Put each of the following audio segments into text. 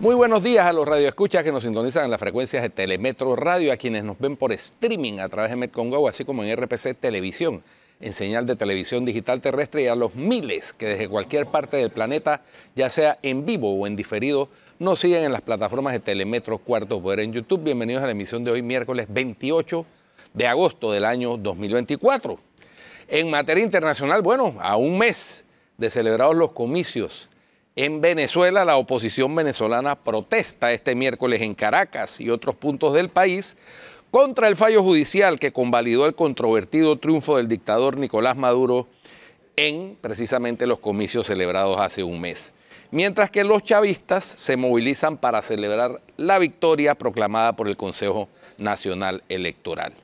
Muy buenos días a los radioescuchas que nos sintonizan en las frecuencias de Telemetro Radio, a quienes nos ven por streaming a través de Metcongo, así como en RPC Televisión, en señal de televisión digital terrestre, y a los miles que desde cualquier parte del planeta, ya sea en vivo o en diferido, nos siguen en las plataformas de Telemetro Cuarto Poder en YouTube. Bienvenidos a la emisión de hoy, miércoles 28 de agosto del año 2024. En materia internacional, bueno, a un mes de celebrados los comicios en Venezuela, la oposición venezolana protesta este miércoles en Caracas y otros puntos del país contra el fallo judicial que convalidó el controvertido triunfo del dictador Nicolás Maduro en precisamente los comicios celebrados hace un mes. Mientras que los chavistas se movilizan para celebrar la victoria proclamada por el Consejo Nacional Electoral.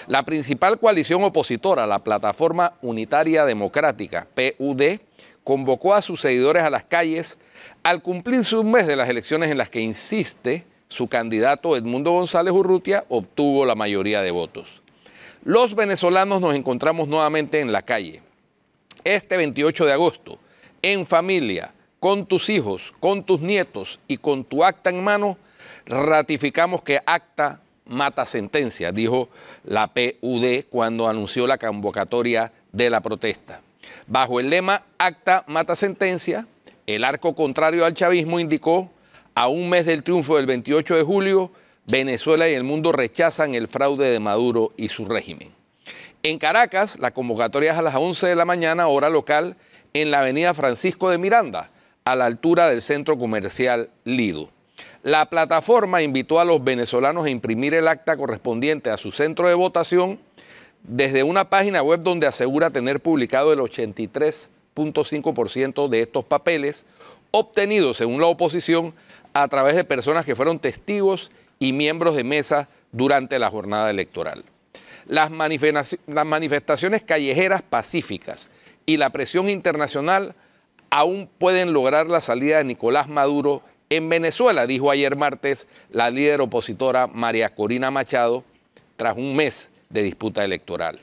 La principal coalición opositora, la Plataforma Unitaria Democrática, PUD, convocó a sus seguidores a las calles al cumplirse un mes de las elecciones en las que, insiste, su candidato Edmundo González Urrutia obtuvo la mayoría de votos. Los venezolanos nos encontramos nuevamente en la calle. Este 28 de agosto, en familia, con tus hijos, con tus nietos y con tu acta en mano, ratificamos que acta mata sentencia, dijo la PUD cuando anunció la convocatoria de la protesta. Bajo el lema Acta mata sentencia, el arco contrario al chavismo indicó: a un mes del triunfo del 28 de julio, Venezuela y el mundo rechazan el fraude de Maduro y su régimen. En Caracas, la convocatoria es a las 11 de la mañana, hora local, en la avenida Francisco de Miranda, a la altura del centro comercial Lido. La plataforma invitó a los venezolanos a imprimir el acta correspondiente a su centro de votación desde una página web donde asegura tener publicado el 83.5% de estos papeles, obtenidos, según la oposición, a través de personas que fueron testigos y miembros de mesa durante la jornada electoral. Las manifestaciones callejeras pacíficas y la presión internacional aún pueden lograr la salida de Nicolás Maduro en Venezuela, dijo ayer martes la líder opositora María Corina Machado, tras un mes de disputa electoral.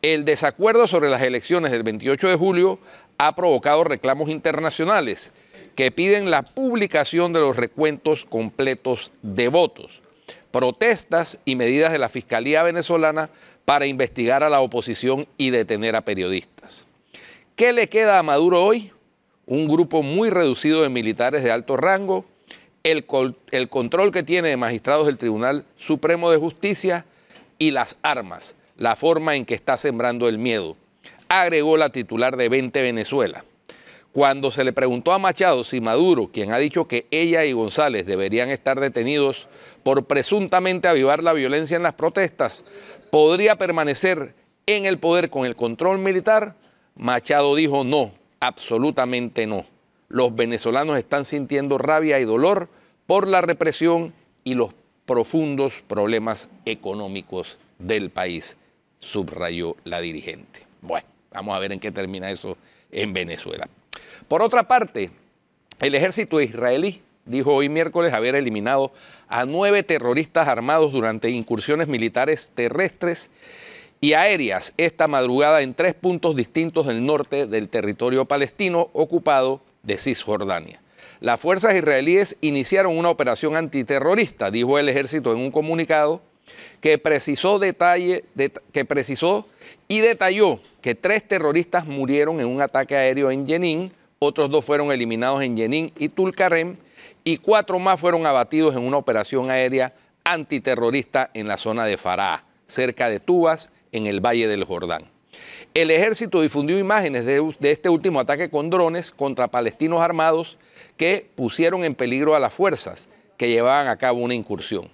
El desacuerdo sobre las elecciones del 28 de julio ha provocado reclamos internacionales que piden la publicación de los recuentos completos de votos, protestas y medidas de la Fiscalía venezolana para investigar a la oposición y detener a periodistas. ¿Qué le queda a Maduro hoy? Un grupo muy reducido de militares de alto rango, el control que tiene de magistrados del Tribunal Supremo de Justicia y las armas, la forma en que está sembrando el miedo, agregó la titular de 20 Venezuela. Cuando se le preguntó a Machado si Maduro, quien ha dicho que ella y González deberían estar detenidos por presuntamente avivar la violencia en las protestas, podría permanecer en el poder con el control militar, Machado dijo no, absolutamente no. Los venezolanos están sintiendo rabia y dolor por la represión y los profundos problemas económicos del país, subrayó la dirigente. Bueno, vamos a ver en qué termina eso en Venezuela. Por otra parte, el ejército israelí dijo hoy miércoles haber eliminado a 9 terroristas armados durante incursiones militares terrestres y aéreas esta madrugada en 3 puntos distintos del norte del territorio palestino ocupado de Cisjordania. Las fuerzas israelíes iniciaron una operación antiterrorista, dijo el ejército en un comunicado que precisó y detalló que 3 terroristas murieron en un ataque aéreo en Jenin, otros 2 fueron eliminados en Jenin y Tulkarem y 4 más fueron abatidos en una operación aérea antiterrorista en la zona de Farah, cerca de Tubas, en el Valle del Jordán. El ejército difundió imágenes de este último ataque con drones contra palestinos armados que pusieron en peligro a las fuerzas que llevaban a cabo una incursión.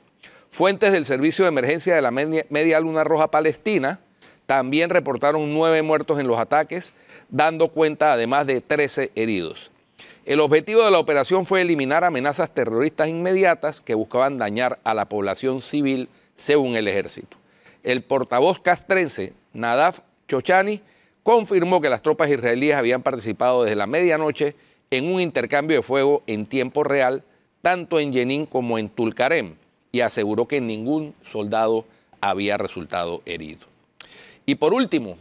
Fuentes del Servicio de Emergencia de la Media Luna Roja Palestina también reportaron 9 muertos en los ataques, dando cuenta además de 13 heridos. El objetivo de la operación fue eliminar amenazas terroristas inmediatas que buscaban dañar a la población civil, según el ejército. El portavoz castrense, Nadav Chochani, confirmó que las tropas israelíes habían participado desde la medianoche en un intercambio de fuego en tiempo real, tanto en Jenin como en Tulkarem, y aseguró que ningún soldado había resultado herido. Y por último,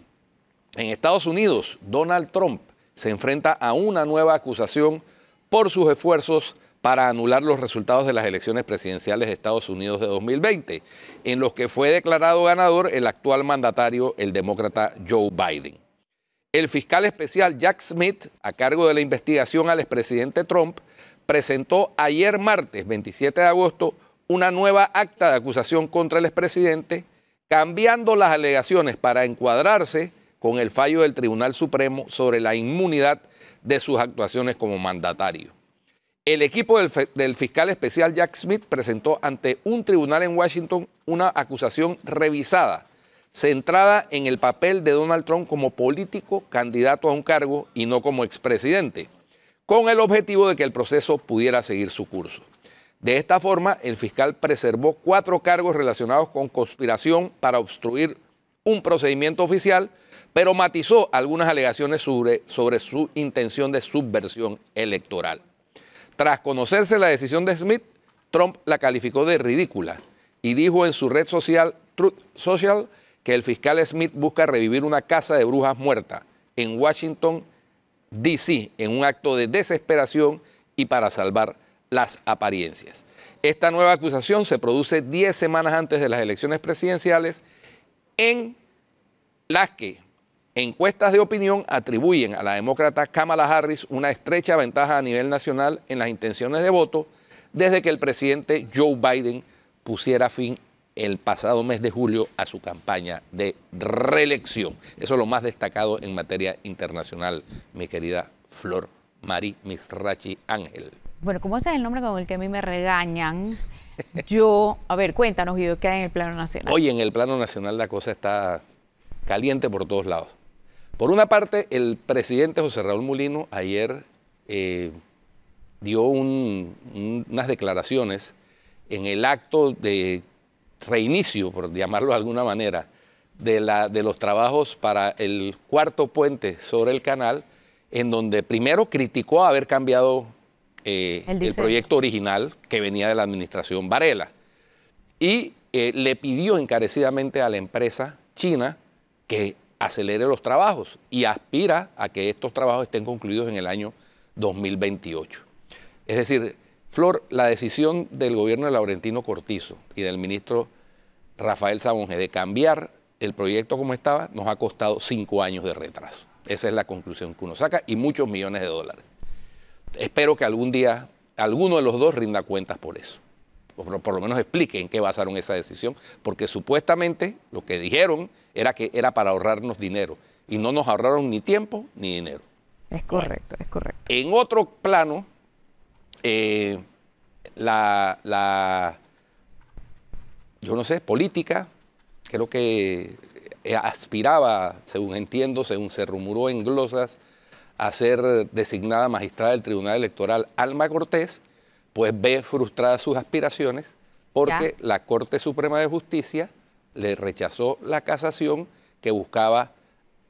en Estados Unidos, Donald Trump se enfrenta a una nueva acusación por sus esfuerzos para anular los resultados de las elecciones presidenciales de Estados Unidos de 2020, en los que fue declarado ganador el actual mandatario, el demócrata Joe Biden. El fiscal especial Jack Smith, a cargo de la investigación al expresidente Trump, presentó ayer martes 27 de agosto una nueva acta de acusación contra el expresidente, cambiando las alegaciones para encuadrarse con el fallo del Tribunal Supremo sobre la inmunidad de sus actuaciones como mandatario. El equipo del fiscal especial Jack Smith presentó ante un tribunal en Washington una acusación revisada, centrada en el papel de Donald Trump como político candidato a un cargo y no como expresidente, con el objetivo de que el proceso pudiera seguir su curso. De esta forma, el fiscal preservó 4 cargos relacionados con conspiración para obstruir un procedimiento oficial, pero matizó algunas alegaciones sobre su intención de subversión electoral. Tras conocerse la decisión de Smith, Trump la calificó de ridícula y dijo en su red social Truth Social que el fiscal Smith busca revivir una casa de brujas muerta en Washington, D.C., en un acto de desesperación y para salvar las apariencias. Esta nueva acusación se produce 10 semanas antes de las elecciones presidenciales, en las que encuestas de opinión atribuyen a la demócrata Kamala Harris una estrecha ventaja a nivel nacional en las intenciones de voto desde que el presidente Joe Biden pusiera fin el pasado mes de julio a su campaña de reelección. Eso es lo más destacado en materia internacional, mi querida Flor Mari Misrachi Ángel. Bueno, ¿cómo ese es el nombre con el que a mí me regañan? A ver, cuéntanos, Guido, ¿qué hay en el plano nacional? Hoy en el plano nacional la cosa está caliente por todos lados. Por una parte, el presidente José Raúl Mulino ayer dio unas declaraciones en el acto de reinicio, por llamarlo de alguna manera, de los trabajos para el 4º puente sobre el canal, en donde primero criticó haber cambiado el proyecto original que venía de la administración Varela y le pidió encarecidamente a la empresa china que acelere los trabajos y aspira a que estos trabajos estén concluidos en el año 2028. Es decir, Flor, la decisión del gobierno de Laurentino Cortizo y del ministro Rafael Sabonge de cambiar el proyecto como estaba nos ha costado 5 años de retraso. Esa es la conclusión que uno saca y muchos millones de dólares. Espero que algún día alguno de los dos rinda cuentas por eso. Por lo menos explique en qué basaron esa decisión, porque supuestamente lo que dijeron era que era para ahorrarnos dinero y no nos ahorraron ni tiempo ni dinero. Es correcto, es correcto. En otro plano, yo no sé, política, creo que aspiraba, según entiendo, según se rumoró en glosas, a ser designada magistrada del Tribunal Electoral Alma Cortés, pues ve frustradas sus aspiraciones porque la Corte Suprema de Justicia le rechazó la casación que buscaba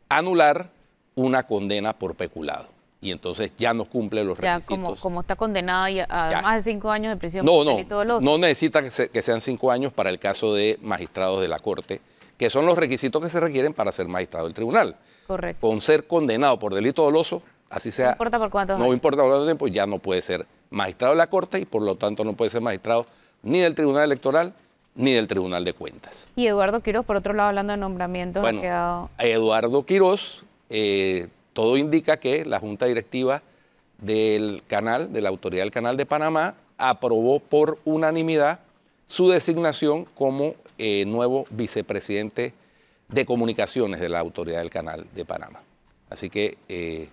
anular una condena por peculado. Y entonces ya no cumple los requisitos. Como está condenada a más de 5 años de prisión. No necesita que sean 5 años para el caso de magistrados de la Corte, que son los requisitos que se requieren para ser magistrado del tribunal. Correcto. Con ser condenado por delito doloso, así sea. No importa por cuántos años. No importa por cuánto tiempo, ya no puede ser magistrado de la Corte y por lo tanto no puede ser magistrado ni del Tribunal Electoral ni del Tribunal de Cuentas. Y Eduardo Quiroz, por otro lado, hablando de nombramientos, bueno, ha quedado... Eduardo Quiroz, todo indica que la Junta Directiva del canal, de la Autoridad del Canal de Panamá, aprobó por unanimidad su designación como nuevo vicepresidente de comunicaciones de la Autoridad del Canal de Panamá. Así que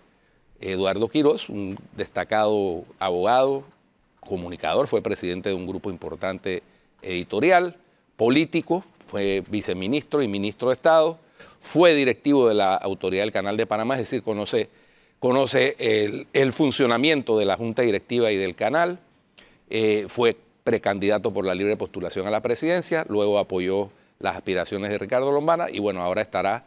Eduardo Quiroz, un destacado abogado, comunicador, fue presidente de un grupo importante editorial, político, fue viceministro y ministro de Estado, fue directivo de la Autoridad del Canal de Panamá, es decir, conoce el funcionamiento de la Junta Directiva y del canal, fue precandidato por la libre postulación a la presidencia, luego apoyó las aspiraciones de Ricardo Lombana y bueno, ahora estará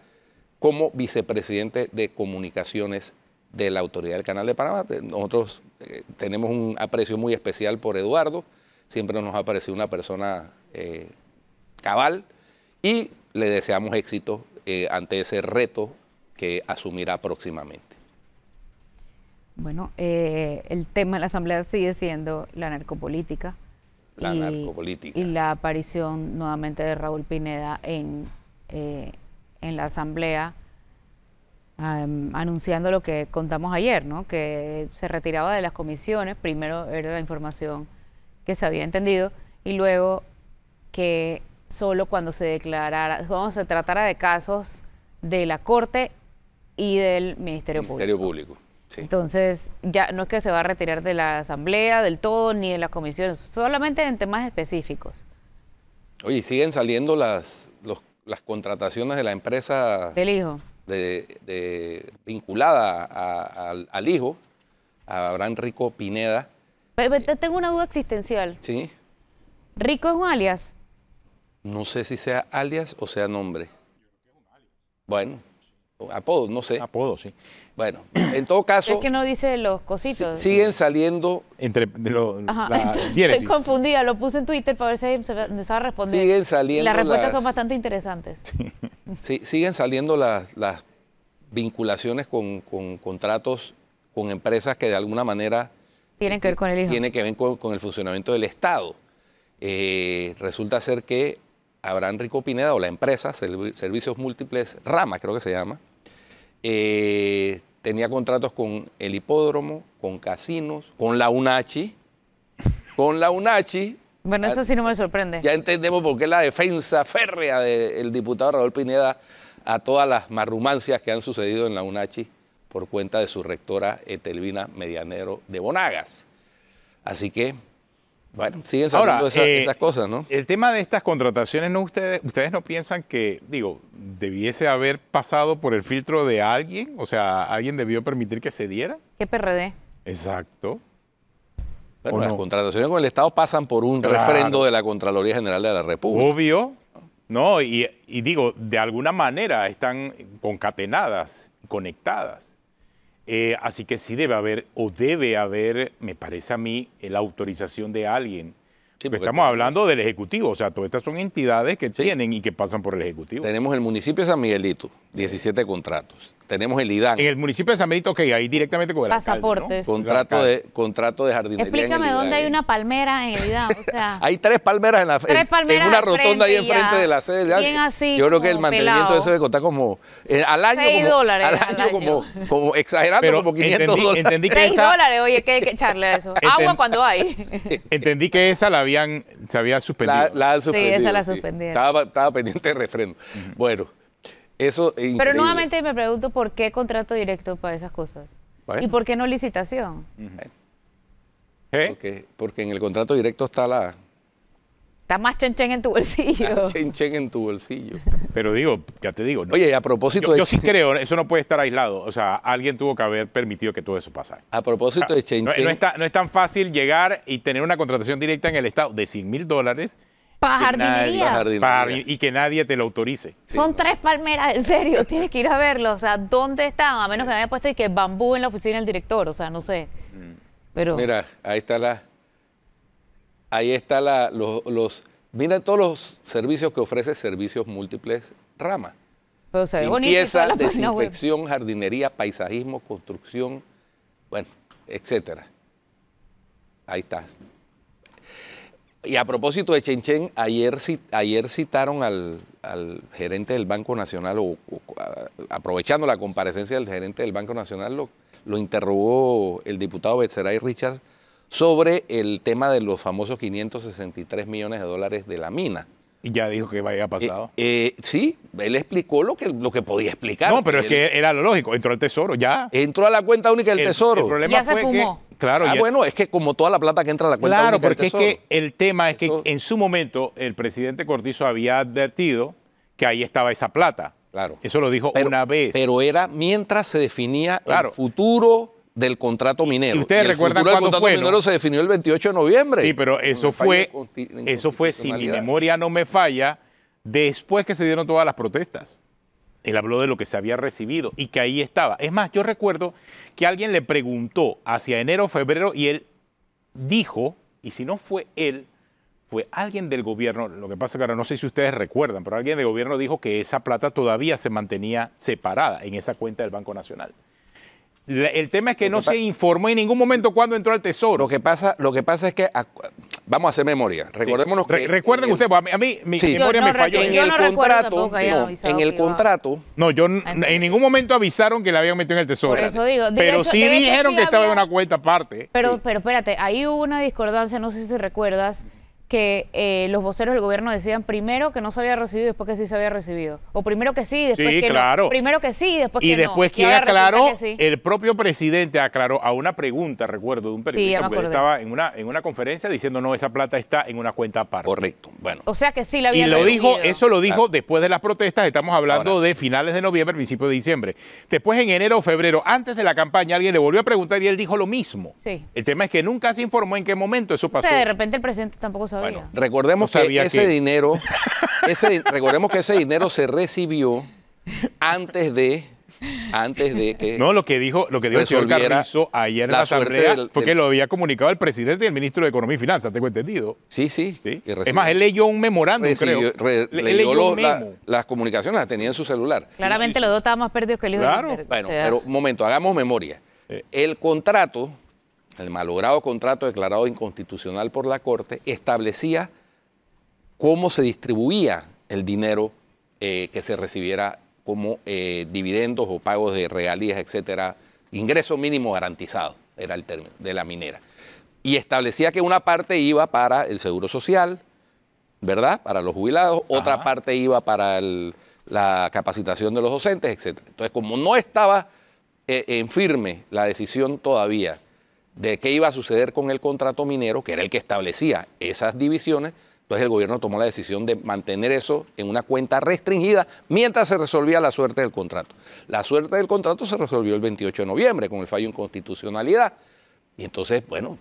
como vicepresidente de comunicaciones de la Autoridad del Canal de Panamá. Nosotros tenemos un aprecio muy especial por Eduardo, siempre nos ha parecido una persona cabal y le deseamos éxito ante ese reto que asumirá próximamente. Bueno, el tema de la Asamblea sigue siendo la narcopolítica. La narcopolítica. Y la aparición nuevamente de Raúl Pineda en la Asamblea, anunciando lo que contamos ayer, ¿no? Que se retiraba de las comisiones. Primero era la información que se había entendido y luego que solo cuando se tratara de casos de la Corte y del Ministerio Público. Sí. Entonces, ya no es que se va a retirar de la Asamblea del todo ni de las comisiones, solamente en temas específicos. Oye, siguen saliendo las contrataciones de la empresa Del hijo. Vinculada al hijo, a Abraham Rico Pineda. Tengo una duda existencial. Sí. ¿Rico es un alias? No sé si sea alias o sea nombre. Bueno, apodo, no sé. Apodo, sí. Bueno, en todo caso... Es que no dice los cositos. Siguen saliendo... Ajá, diéresis. estoy confundida, lo puse en Twitter para ver si me sabe responder. Siguen saliendo las respuestas son bastante interesantes. Sí, siguen saliendo las vinculaciones con contratos con empresas que de alguna manera... Tienen que ver con el hijo. Tienen que ver con el funcionamiento del Estado. Resulta ser que Abraham Rico Pineda, o la empresa, Servicios Múltiples Rama, creo que se llama, tenía contratos con el hipódromo, con casinos, con la UNACHI. Con la UNACHI. Bueno, eso sí no me sorprende. Ya entendemos por qué la defensa férrea del diputado Raúl Pineda a todas las marrumancias que han sucedido en la UNACHI por cuenta de su rectora Etelvina Medianero de Bonagas. Así que, bueno, siguen saliendo esas cosas, ¿no? El tema de estas contrataciones, ¿no? ¿Ustedes no piensan que, debiese haber pasado por el filtro de alguien? O sea, ¿alguien debió permitir que se diera? ¿Qué PRD? Exacto. Bueno, las contrataciones con el Estado pasan por un referendo de la Contraloría General de la República. Obvio. No, y de alguna manera están concatenadas, conectadas. Así que sí debe haber, me parece a mí, la autorización de alguien. Sí, porque estamos hablando del Ejecutivo, o sea, todas estas son entidades que tienen y que pasan por el Ejecutivo. Tenemos el municipio de San Miguelito, 17 contratos. Tenemos el IDAN. En el municipio de San Miguelito, ok, ahí directamente con el pasaportes. alcalde, ¿no? Contrato de jardinería. Explícame dónde hay una palmera en el IDAN. O sea, hay 3 palmeras en una rotonda ahí enfrente de la sede. Bien así. Yo creo que el mantenimiento de eso debe costar como al año $6 como exagerando, pero como $500. Entendí que $6, oye, que hay que echarle a eso. Agua cuando hay. Entendí que esa se había suspendido. La han suspendido. Sí, esa la suspendieron. Estaba pendiente de refrendo. Bueno, eso es increíble. Pero nuevamente me pregunto por qué contrato directo para esas cosas. Bueno. ¿Y por qué no licitación? Porque en el contrato directo está más chen en tu bolsillo. Chen en tu bolsillo. Pero ya te digo. Oye, a propósito yo sí creo, eso no puede estar aislado. O sea, alguien tuvo que haber permitido que todo eso pasara. A propósito de chen. No es tan fácil llegar y tener una contratación directa en el Estado de $100,000 para jardinería. Y que nadie te lo autorice. Son 3 palmeras, en serio, tienes que ir a verlo. O sea, ¿dónde están? A menos que me haya puesto y que bambú en la oficina del director, o sea, no sé. Pero... Mira, ahí está mira todos los servicios que ofrece Servicios Múltiples Rama. Pero se ve bonito. Limpieza, desinfección, jardinería, paisajismo, construcción, bueno, etcétera. Ahí está. Y a propósito de Chen, ayer citaron al gerente del Banco Nacional, aprovechando la comparecencia del gerente del Banco Nacional, lo interrogó el diputado Betzeray Richards sobre el tema de los famosos $563 millones de la mina. Y ya dijo que había pasado. Sí, él explicó lo que podía explicar. No, pero es que era lo lógico, entró al Tesoro, ya. Entró a la cuenta única del Tesoro. El problema ya fue se fumó. Bueno, es que como toda la plata que entra a la cuenta única del Tesoro. Claro, porque es que el tema es que en su momento el presidente Cortizo había advertido que ahí estaba esa plata. Claro. Eso lo dijo una vez. Pero era mientras se definía el futuro del contrato minero. ¿Y ustedes recuerdan cuándo fue? El contrato minero se definió el 28 de noviembre. Sí, pero eso fue, si mi memoria no me falla, después que se dieron todas las protestas. Él habló de lo que se había recibido y que ahí estaba. Es más, yo recuerdo que alguien le preguntó hacia enero o febrero y él dijo, y si no fue él, fue alguien del gobierno, lo que pasa es que ahora no sé si ustedes recuerdan, pero alguien del gobierno dijo que esa plata todavía se mantenía separada en esa cuenta del Banco Nacional. El tema es que no se informó en ningún momento cuándo entró al Tesoro. Lo que pasa es que, vamos a hacer memoria. Recordémonos que... Recuerden ustedes, a mí mi memoria me falló. En el contrato... No, en ningún momento avisaron que le habían metido en el Tesoro. Por eso digo. Pero sí dijeron que estaba en una cuenta aparte. Pero espérate, ahí hubo una discordancia, no sé si recuerdas, que los voceros del gobierno decían primero que no se había recibido y después que sí se había recibido. O primero que sí, después que no. Primero que sí, después que no. Y después que aclaró, el propio presidente aclaró a una pregunta, recuerdo, de un periodista, porque estaba en una conferencia diciendo, no, esa plata está en una cuenta aparte. Correcto, bueno. O sea que sí la había recibido. Eso lo dijo después de las protestas, estamos hablando de finales de noviembre, principios de diciembre. Después en enero o febrero, antes de la campaña, alguien le volvió a preguntar y él dijo lo mismo. Sí. El tema es que nunca se informó en qué momento eso pasó. O sea, de repente el presidente tampoco sabía. Bueno, recordemos que ese dinero se recibió antes de que... No, lo que dijo el señor Carrizo ayer en la asamblea fue que lo había comunicado el presidente y el ministro de Economía y Finanzas, tengo entendido. Sí. Es más, él leyó un memorándum, creo. Leyó las comunicaciones, las tenía en su celular. Claramente los dos estaban más perdidos que el hijo de Bueno, pero un momento, hagamos memoria. El contrato, el malogrado contrato declarado inconstitucional por la Corte, establecía cómo se distribuía el dinero que se recibiera como dividendos o pagos de regalías, etcétera, ingreso mínimo garantizado, era el término, de la minera. Y establecía que una parte iba para el seguro social, ¿verdad? Para los jubilados, otra parte iba para la capacitación de los docentes, etcétera. Entonces, como no estaba en firme la decisión todavía de qué iba a suceder con el contrato minero, que era el que establecía esas divisiones, entonces el gobierno tomó la decisión de mantener eso en una cuenta restringida mientras se resolvía la suerte del contrato. La suerte del contrato se resolvió el 28 de noviembre con el fallo de inconstitucionalidad. Y entonces, bueno,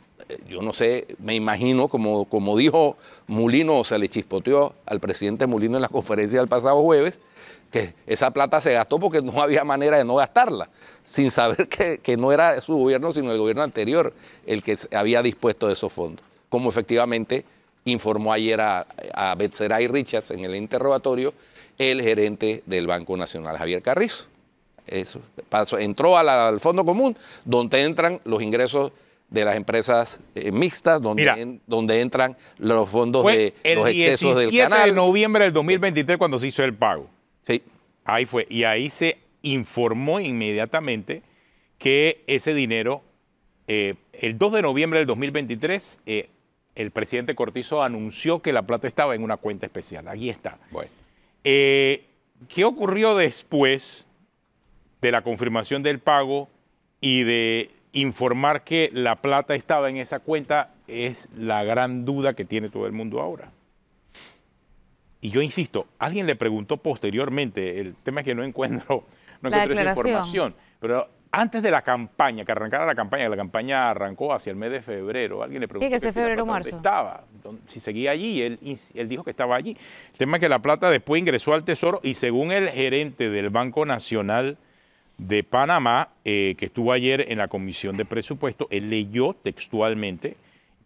yo no sé, me imagino, como dijo Mulino, o se le chispoteó al presidente Mulino en la conferencia del pasado jueves, que esa plata se gastó porque no había manera de no gastarla, sin saber que no era su gobierno, sino el gobierno anterior el que había dispuesto de esos fondos. Como efectivamente informó ayer a Betzeray Richards en el interrogatorio el gerente del Banco Nacional, Javier Carrizo. Eso entró al Fondo Común, donde entran los ingresos de las empresas mixtas, donde entran los fondos de los excesos del canal. El 17 de noviembre del 2023 cuando se hizo el pago. Sí. Ahí fue. Y ahí se informó inmediatamente que ese dinero, el 2 de noviembre del 2023, el presidente Cortizo anunció que la plata estaba en una cuenta especial. Ahí está. Bueno. ¿Qué ocurrió después de la confirmación del pago y de informar que la plata estaba en esa cuenta? Es la gran duda que tiene todo el mundo ahora. Y yo insisto, alguien le preguntó posteriormente, el tema es que no encuentro esa información, pero antes de la campaña, que arrancara la campaña arrancó hacia el mes de febrero, alguien le preguntó dónde estaba, si seguía allí, él dijo que estaba allí. El tema es que la plata después ingresó al Tesoro y según el gerente del Banco Nacional de Panamá, que estuvo ayer en la Comisión de Presupuesto, él leyó textualmente,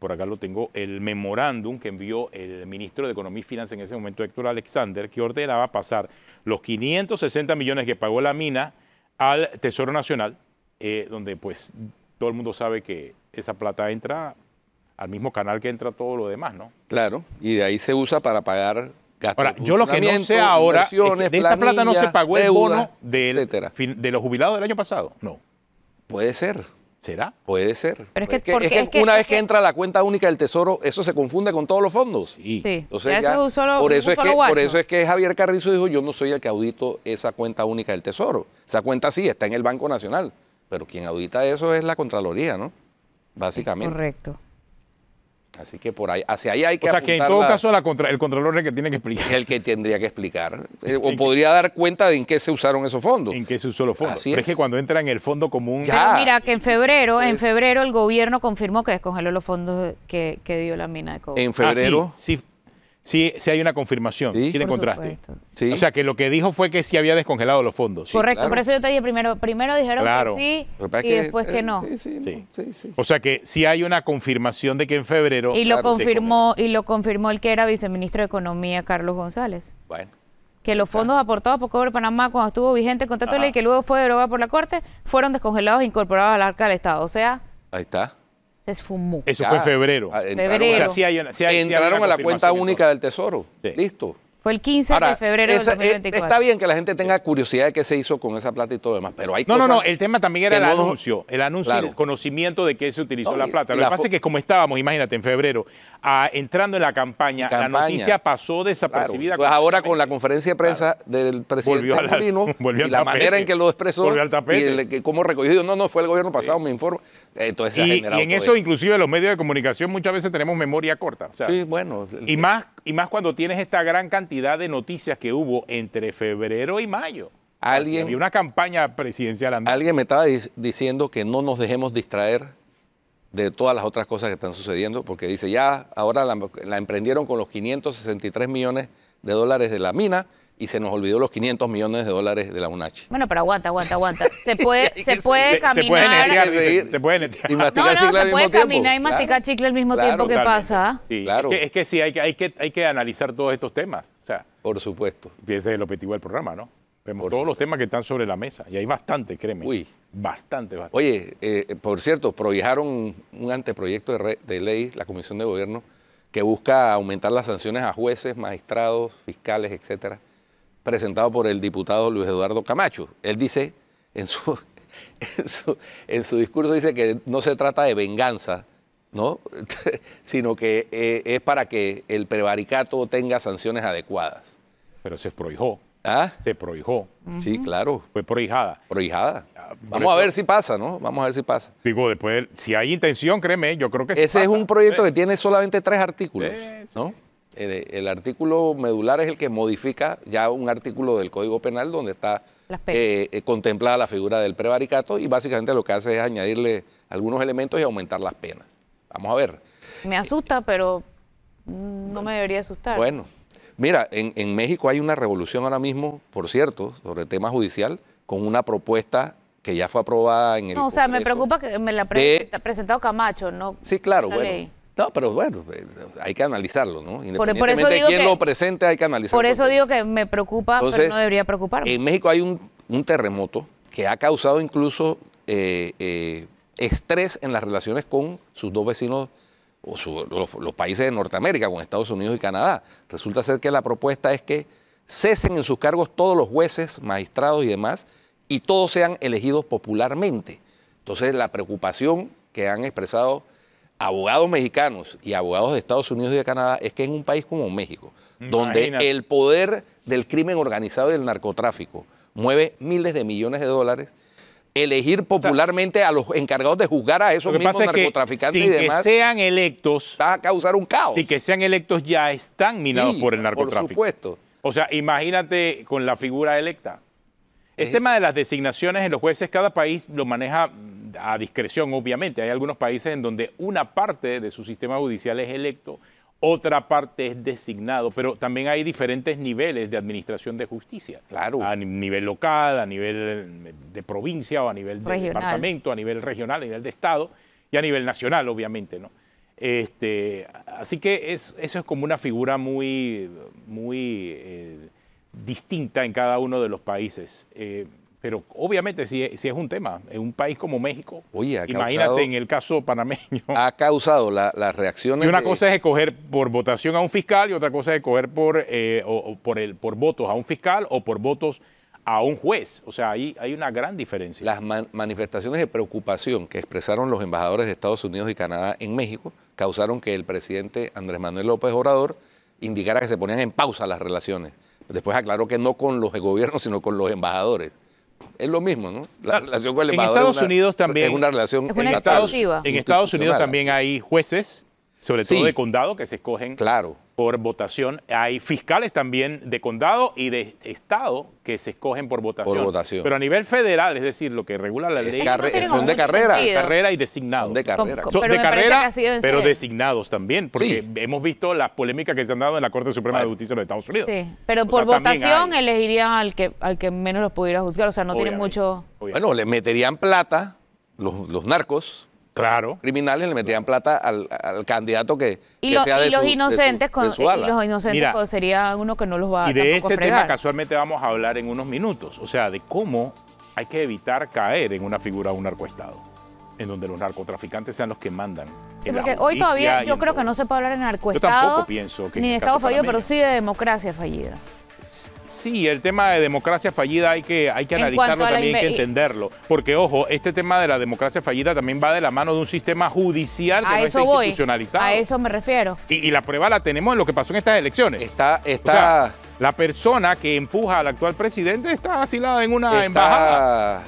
por acá lo tengo, el memorándum que envió el ministro de Economía y Finanzas en ese momento, Héctor Alexander, que ordenaba pasar los 560 millones que pagó la mina al Tesoro Nacional, donde pues todo el mundo sabe que esa plata entra al mismo canal que entra todo lo demás, ¿no? Claro, y de ahí se usa para pagar gastos. Ahora, yo lo que no sé ahora es que de esa plata no se pagó el bono de los jubilados del año pasado, no. Puede ser. ¿Será? Puede ser. Pero una vez que entra a la cuenta única del Tesoro, eso se confunde con todos los fondos. Sí. Entonces, por eso es que Javier Carrizo dijo, yo no soy el que audito esa cuenta única del Tesoro. Esa cuenta sí está en el Banco Nacional, pero quien audita eso es la Contraloría, ¿no? Básicamente. Correcto. Así que por ahí, hacia ahí hay que apuntar. O sea, que en todo caso el Contralor es el que tiene que explicar. Es el que tendría que explicar. O podría dar cuenta de en qué se usaron esos fondos. En qué se usó los fondos. Pero es que cuando entra en el fondo común... Pero mira, que en febrero el gobierno confirmó que descongeló los fondos que dio la mina de cobre. En febrero... Sí, hay una confirmación. Sí le encontraste. Sí. O sea, que lo que dijo fue que sí había descongelado los fondos. Sí, correcto, por eso yo te dije primero dijeron que sí y después que no. Sí. O sea, que sí hay una confirmación de que en febrero... Y lo confirmó el que era viceministro de Economía, Carlos González. Bueno. que los fondos aportados por Cobre Panamá cuando estuvo vigente el contrato de ley, que luego fue derogado por la Corte, fueron descongelados e incorporados al arca del Estado. O sea, ahí está. se esfumó. Eso fue en febrero. Febrero. O sea, entraron a la cuenta única del Tesoro. Sí. Listo. Fue el 15 de febrero del 2024. Está bien que la gente tenga curiosidad de qué se hizo con esa plata y todo lo demás, pero hay cosas... No, el tema también era el anuncio y claro. el conocimiento de que se utilizó la plata. Lo que pasa es que como estábamos, imagínate, en febrero, entrando en la campaña, la noticia pasó desapercibida. Claro. Pues ahora con la conferencia de prensa del presidente Molino y la manera en que lo expresó y cómo recogió, no, fue el gobierno pasado, me informo. Entonces se ha generado y en eso, inclusive, los medios de comunicación muchas veces tenemos memoria corta. O sea, sí, bueno. Y más cuando tienes esta gran cantidad de noticias que hubo entre febrero y mayo. Había una campaña presidencial. Alguien me estaba diciendo que no nos dejemos distraer de todas las otras cosas que están sucediendo, porque dice, ya ahora la emprendieron con los 563 millones de dólares de la mina y se nos olvidó los 500 millones de dólares de la UNACH. Bueno, pero aguanta. Se puede caminar. Se puede netear. No, se puede caminar y masticar chicle al mismo tiempo que pasa. Sí, claro. Es que sí, hay que analizar todos estos temas. O sea, por supuesto. Ese es el objetivo del programa, ¿no? Vemos todos los temas que están sobre la mesa. Y hay bastante, créeme. Uy. Bastante. Oye, por cierto, prohijaron un anteproyecto de ley, la Comisión de Gobierno, que busca aumentar las sanciones a jueces, magistrados, fiscales, etcétera, presentado por el diputado Luis Eduardo Camacho. Él dice, en su discurso, dice que no se trata de venganza, ¿no? sino que es para que el prevaricato tenga sanciones adecuadas. Pero se prohijó. ¿Ah? Se prohijó. Sí, claro. Fue prohijada. Prohijada. Vamos a ver si pasa, ¿no? Vamos a ver si pasa. Digo, después, si hay intención, créeme, yo creo que sí Ese pasa. es un proyecto que tiene solamente 3 artículos, sí. ¿no? El artículo medular es el que modifica ya un artículo del Código Penal donde está contemplada la figura del prevaricato y básicamente lo que hace es añadirle algunos elementos y aumentar las penas. Vamos a ver. Me asusta, pero no me debería asustar. Bueno, mira, en México hay una revolución ahora mismo, por cierto, sobre el tema judicial, con una propuesta que ya fue aprobada en el No, o sea, me preocupa que me la ha presentado Camacho, ¿no? Sí, claro, la bueno. ley. No, pero bueno, hay que analizarlo, ¿no? Por eso digo de quién lo presente, hay que analizarlo. Por eso digo que me preocupa, entonces, pero no debería preocuparme. En México hay un terremoto que ha causado incluso estrés en las relaciones con sus dos vecinos, o los países de Norteamérica, con Estados Unidos y Canadá. Resulta ser que la propuesta es que cesen en sus cargos todos los jueces, magistrados y demás, y todos sean elegidos popularmente. Entonces, la preocupación que han expresado abogados mexicanos y abogados de Estados Unidos y de Canadá es que en un país como México, donde el poder del crimen organizado y del narcotráfico mueve miles de millones de dólares, elegir popularmente a los encargados de juzgar a esos mismos narcotraficantes y demás, que sean electos, va a causar un caos. Y que sean electos ya están minados por el narcotráfico. Por supuesto. O sea, imagínate con la figura electa. El tema de las designaciones en los jueces, cada país lo maneja a discreción, obviamente. Hay algunos países en donde una parte de su sistema judicial es electo, otra parte es designado, pero también hay diferentes niveles de administración de justicia. Claro. A nivel local, a nivel de provincia o a nivel de departamento, a nivel regional, a nivel de estado y a nivel nacional, obviamente, ¿no? Así que eso es como una figura muy distinta en cada uno de los países. Pero obviamente si es un tema, en un país como México, imagínate en el caso panameño. Ha causado las reacciones. Y una cosa es escoger por votación a un fiscal y otra cosa es escoger por votos a un fiscal o por votos a un juez. O sea, ahí hay una gran diferencia. Las manifestaciones de preocupación que expresaron los embajadores de Estados Unidos y Canadá en México causaron que el presidente Andrés Manuel López Obrador indicara que se ponían en pausa las relaciones. Después aclaró que no con los gobiernos, sino con los embajadores. Es lo mismo, ¿no? La relación con el embajador en Estados Unidos también es una relación en Estados Unidos también hay jueces, sobre todo de condado, que se escogen por votación. Hay fiscales también de condado y de estado que se escogen por votación. Pero a nivel federal, es decir, lo que regula la ley, son de carrera. De carrera y designados. Son de carrera. De carrera, pero designados también, porque hemos visto las polémicas que se han dado en la Corte Suprema de Justicia de los Estados Unidos. Sí, pero por votación elegirían al que menos los pudiera juzgar, o sea, no tiene mucho... Bueno, le meterían plata los narcos, criminales le metían plata al candidato que los inocentes Mira, sería uno que no los va a Y de ese fregar. tema casualmente vamos a hablar en unos minutos. O sea, de cómo hay que evitar caer en una figura de un narcoestado, en donde los narcotraficantes sean los que mandan. Sí, porque hoy todavía yo creo que no se puede hablar de narcoestado. Yo tampoco pienso que ni de Estado fallido, pero sí de democracia fallida. Sí, el tema de democracia fallida hay que analizarlo, también hay que entenderlo. Porque, ojo, este tema de la democracia fallida también va de la mano de un sistema judicial que no está institucionalizado. A eso me refiero. Y la prueba la tenemos en lo que pasó en estas elecciones. O sea, la persona que empuja al actual presidente está asilada en una embajada.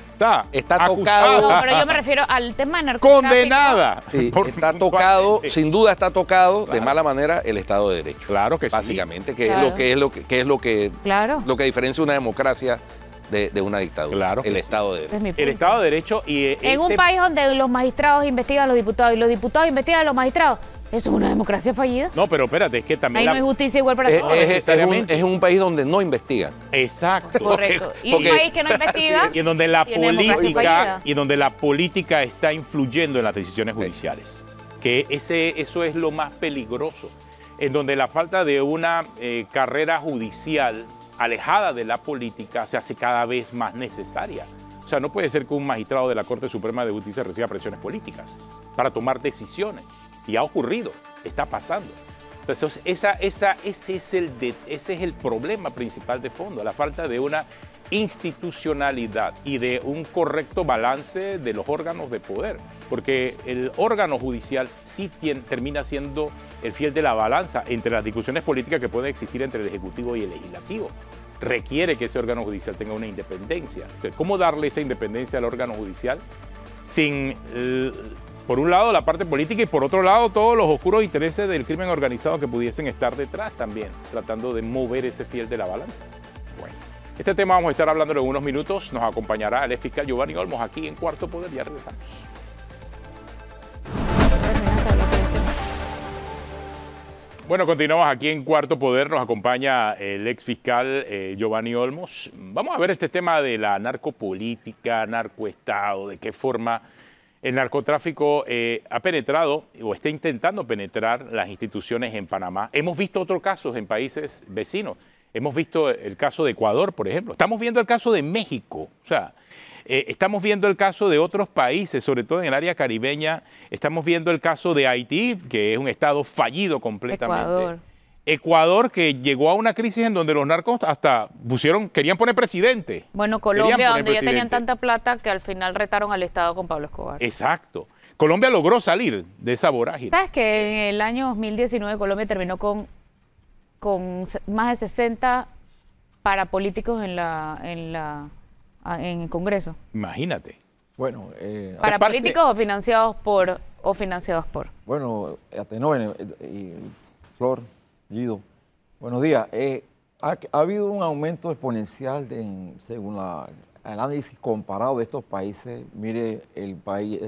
Está tocado. No, pero yo me refiero al tema de narcotráfico. ¡Condenada! Sí, está tocado, sin duda está tocado de mala manera el Estado de Derecho. Claro que sí. Básicamente, que es lo que diferencia una democracia de una dictadura. Claro. El Estado de Derecho. El Estado de Derecho y en un país donde los magistrados investigan a los diputados y los diputados investigan a los magistrados, ¿eso es una democracia fallida? No, pero espérate, es que también... Ahí no hay justicia igual para todos. Es un país donde no investigan. Exacto. Correcto. Y un país que no investiga y en donde la política está influyendo en las decisiones judiciales. Que eso es lo más peligroso. En donde la falta de una carrera judicial alejada de la política se hace cada vez más necesaria. O sea, no puede ser que un magistrado de la Corte Suprema de Justicia reciba presiones políticas para tomar decisiones. Y ha ocurrido, está pasando. Entonces, ese es el problema principal de fondo, la falta de una institucionalidad y de un correcto balance de los órganos de poder. Porque el órgano judicial sí termina siendo el fiel de la balanza entre las discusiones políticas que pueden existir entre el Ejecutivo y el Legislativo. Requiere que ese órgano judicial tenga una independencia. Entonces, ¿cómo darle esa independencia al órgano judicial sin... por un lado la parte política y por otro lado todos los oscuros intereses del crimen organizado que pudiesen estar detrás también, tratando de mover ese fiel de la balanza? Bueno, este tema vamos a estar hablando en unos minutos. Nos acompañará el fiscal Giovanni Olmos aquí en Cuarto Poder. Ya regresamos. Bueno, continuamos aquí en Cuarto Poder. Nos acompaña el ex fiscal Giovanni Olmos. Vamos a ver este tema de la narcopolítica, narcoestado, de qué forma el narcotráfico ha penetrado o está intentando penetrar las instituciones en Panamá. Hemos visto otros casos en países vecinos. Hemos visto el caso de Ecuador, por ejemplo. Estamos viendo el caso de México. O sea, estamos viendo el caso de otros países, sobre todo en el área caribeña. Estamos viendo el caso de Haití, que es un estado fallido completamente. Ecuador, que llegó a una crisis en donde los narcos hasta querían poner presidente. Bueno, Colombia, donde ya tenían tanta plata que al final retaron al Estado con Pablo Escobar. Exacto. Colombia logró salir de esa vorágine. ¿Sabes que en el año 2019 Colombia terminó con más de 60 parapolíticos en el Congreso? Imagínate. Bueno, ¿parapolíticos o financiados por? Bueno, Atenógenes y Flor, Guido, buenos días. Ha habido un aumento exponencial según el análisis comparado de estos países. Mire, El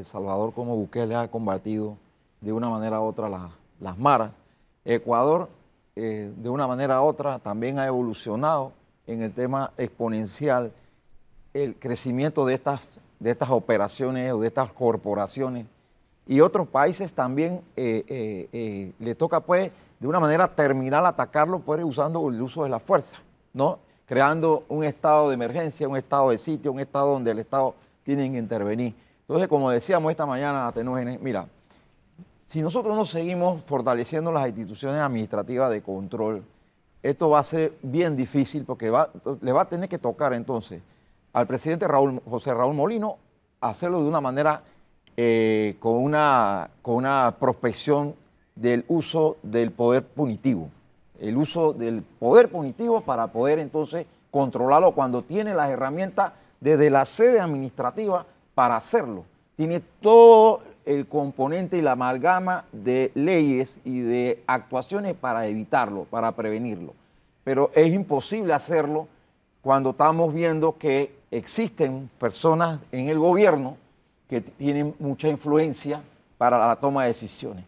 Salvador, como Bukele ha combatido de una manera u otra las maras. Ecuador, de una manera u otra, también ha evolucionado en el tema exponencial el crecimiento de estas operaciones o de estas corporaciones. Y otros países también le toca, pues, de una manera terminal atacarlo, pues, usando el uso de la fuerza, ¿no? Creando un estado de emergencia, un estado de sitio, un estado donde el Estado tiene que intervenir. Entonces, como decíamos esta mañana, Atenógenes, mira, si nosotros no seguimos fortaleciendo las instituciones administrativas de control, esto va a ser bien difícil porque le va a tener que tocar entonces al presidente José Raúl Molino hacerlo de una manera con una prospección del uso del poder punitivo. El uso del poder punitivo para poder entonces controlarlo cuando tiene las herramientas desde la sede administrativa para hacerlo. Tiene todo el componente y la amalgama de leyes y de actuaciones para evitarlo, para prevenirlo. Pero es imposible hacerlo cuando estamos viendo que existen personas en el gobierno que tienen mucha influencia para la toma de decisiones.